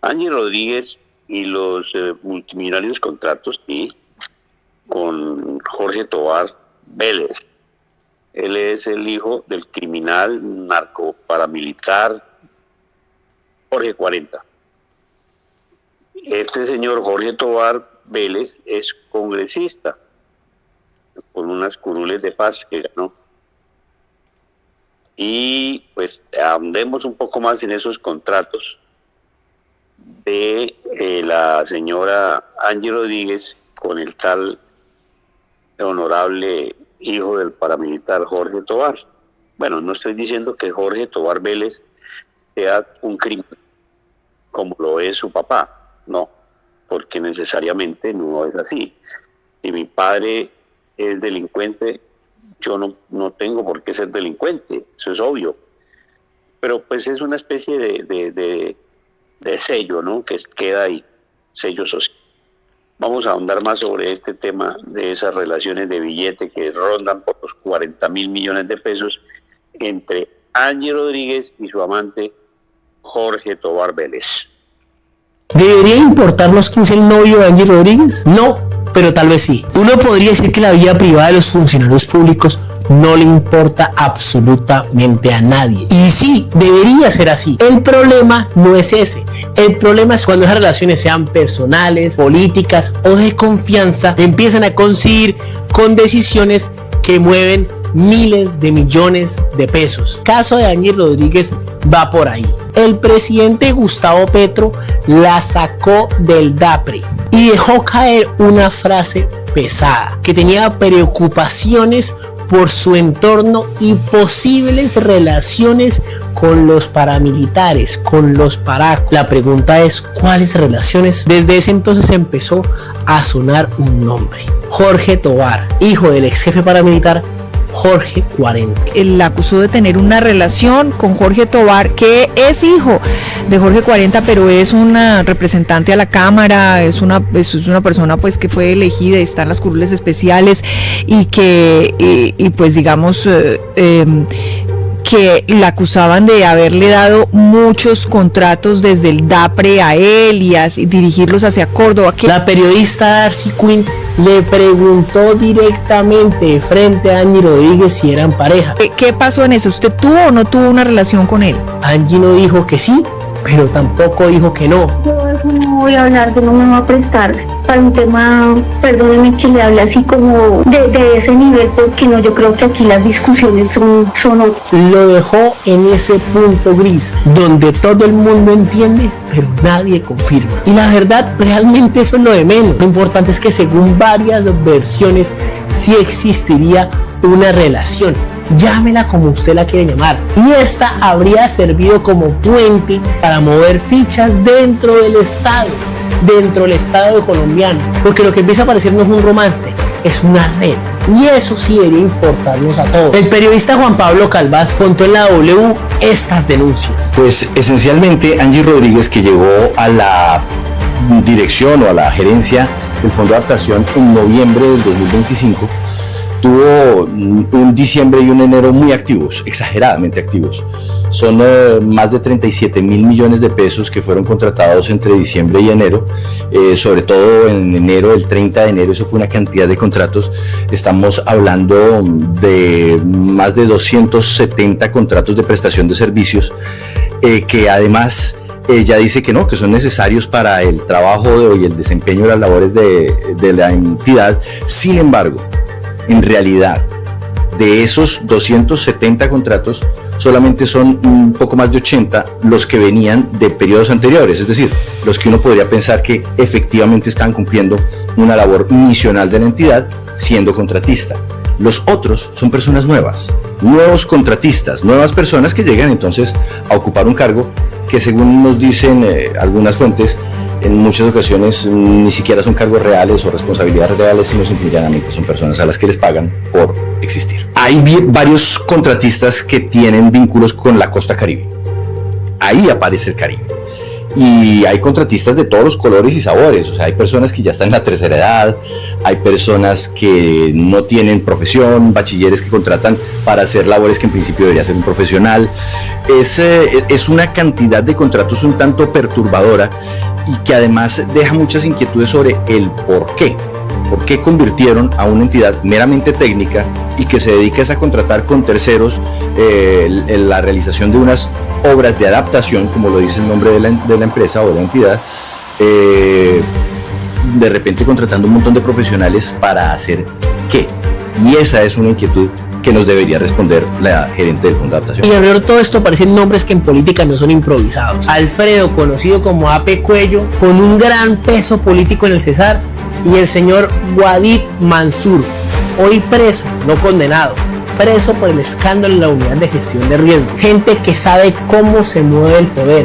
Angie Rodríguez y los multimillonarios contratos, sí, con Jorge Tobar Vélez. Él es el hijo del criminal narcoparamilitar Jorge 40. Este señor Jorge Tobar Vélez es congresista con unas curules de paz que ganó. Y pues ahondemos un poco más en esos contratos de la señora Angie Rodríguez con el tal honorable hijo del paramilitar Jorge Tobar. Bueno, no estoy diciendo que Jorge Tobar Vélez sea un crimen como lo es su papá, no, porque necesariamente no es así. Si mi padre es delincuente, yo no tengo por qué ser delincuente, eso es obvio. Pero pues es una especie de sello, ¿no?, que queda ahí, sello social. Vamos a ahondar más sobre este tema de esas relaciones de billete que rondan por los 40.000 millones de pesos entre Angie Rodríguez y su amante Jorge Tobar Vélez. ¿Debería importarnos quién es el novio de Angie Rodríguez? No, pero tal vez sí. Uno podría decir que la vida privada de los funcionarios públicos no le importa absolutamente a nadie. Y sí, debería ser así. El problema no es ese. El problema es cuando esas relaciones sean personales, políticas o de confianza, empiezan a coincidir con decisiones que mueven miles de millones de pesos. El caso de Angie Rodríguez va por ahí. El presidente Gustavo Petro la sacó del DAPRE y dejó caer una frase pesada que tenía preocupaciones por su entorno y posibles relaciones con los paramilitares, con los paracos. La pregunta es, ¿cuáles relaciones? Desde ese entonces empezó a sonar un nombre: Jorge Tobar, hijo del ex jefe paramilitar Jorge 40. Él la acusó de tener una relación con Jorge Tobar, que es hijo de Jorge 40, pero es una representante a la Cámara, es una persona pues que fue elegida y está en las curules especiales y que pues digamos que la acusaban de haberle dado muchos contratos desde el DAPRE a él y dirigirlos hacia Córdoba. La periodista Darcy Quinn le preguntó directamente frente a Angie Rodríguez si eran pareja. ¿Qué pasó en eso? ¿Usted tuvo o no tuvo una relación con él? Angie no dijo que sí, pero tampoco dijo que no. Yo no voy a hablar, no me voy a prestar para un tema, perdóneme que le hable así como de ese nivel, porque no, yo creo que aquí las discusiones son otras. Lo dejó en ese punto gris, donde todo el mundo entiende, pero nadie confirma. Y la verdad, realmente eso es lo de menos. Lo importante es que según varias versiones, sí existiría una relación. Llámela como usted la quiere llamar. Y esta habría servido como puente para mover fichas dentro del Estado colombiano. Porque lo que empieza a parecer no es un romance, es una red. Y eso sí debería importarnos a todos. El periodista Juan Pablo Calvás contó en la W estas denuncias. Pues esencialmente Angie Rodríguez, que llegó a la dirección o a la gerencia del Fondo de Adaptación en noviembre del 2025, tuvo un diciembre y un enero muy activos, exageradamente activos. Son más de 37.000 millones de pesos que fueron contratados entre diciembre y enero, sobre todo en enero, el 30 de enero, eso fue una cantidad de contratos. Estamos hablando de más de 270 contratos de prestación de servicios, que además ella dice que no, que son necesarios para el trabajo y el desempeño de las labores de la entidad. Sin embargo, en realidad, de esos 270 contratos, solamente son un poco más de 80 los que venían de periodos anteriores, es decir, los que uno podría pensar que efectivamente están cumpliendo una labor misional de la entidad siendo contratista. Los otros son personas nuevas, nuevos contratistas, nuevas personas que llegan entonces a ocupar un cargo que, según nos dicen algunas fuentes, en muchas ocasiones ni siquiera son cargos reales o responsabilidades reales, sino simplemente son personas a las que les pagan por existir. Hay varios contratistas que tienen vínculos con la costa caribe. Ahí aparece el Caribe. Y hay contratistas de todos los colores y sabores, o sea, hay personas que ya están en la tercera edad, hay personas que no tienen profesión, bachilleres que contratan para hacer labores que en principio debería ser un profesional. Es una cantidad de contratos un tanto perturbadora y que además deja muchas inquietudes sobre el por qué. ¿Por qué convirtieron a una entidad meramente técnica y que se dedica a contratar con terceros la realización de unas obras de adaptación, como lo dice el nombre de la empresa o de la entidad, de repente contratando un montón de profesionales para hacer qué? Y esa es una inquietud que nos debería responder la gerente del Fondo de Adaptación. Y alrededor de todo esto aparecen nombres que en política no son improvisados. Alfredo, conocido como AP Cuello, con un gran peso político en el Cesar, y el señor Wadid Mansur, hoy preso, no condenado, preso por el escándalo en la unidad de gestión de riesgo. Gente que sabe cómo se mueve el poder,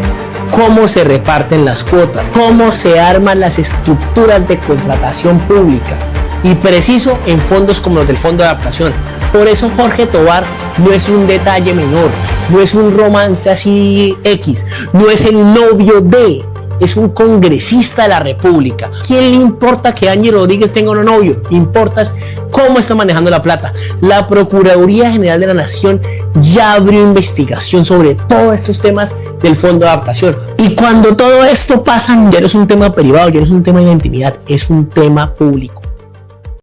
cómo se reparten las cuotas, cómo se arman las estructuras de contratación pública, y preciso en fondos como los del Fondo de Adaptación. Por eso Jorge Tovar no es un detalle menor, no es un romance así X, no es el novio de, es un congresista de la República. ¿Quién le importa que Angie Rodríguez tenga un novio? Importa cómo está manejando la plata. La Procuraduría General de la Nación ya abrió investigación sobre todos estos temas del Fondo de Adaptación. Y cuando todo esto pasa, ya no es un tema privado, ya no es un tema de intimidad, es un tema público.